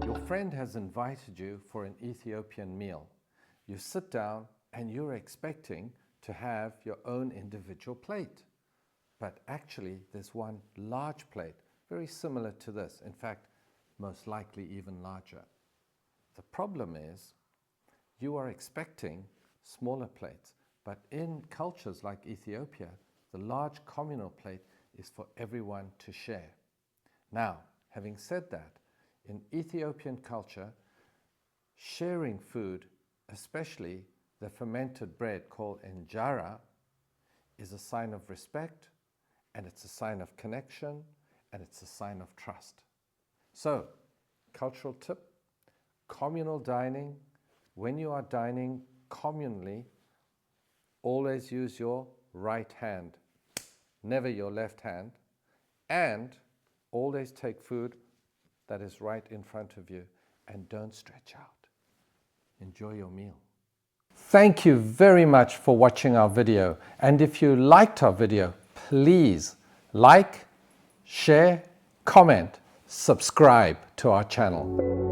Your friend has invited you for an Ethiopian meal. You sit down and you're expecting to have your own individual plate. But actually, there's one large plate, very similar to this. In fact, most likely even larger. The problem is, you are expecting smaller plates. But in cultures like Ethiopia, the large communal plate is for everyone to share. Now, having said that, in Ethiopian culture, sharing food, especially the fermented bread called injera, is a sign of respect, and it's a sign of connection, and it's a sign of trust. So, cultural tip, communal dining, when you are dining communally, always use your right hand, never your left hand, and always take food that is right in front of you and don't stretch out. Enjoy your meal. Thank you very much for watching our video, and if you liked our video, please like, share, comment, subscribe to our channel.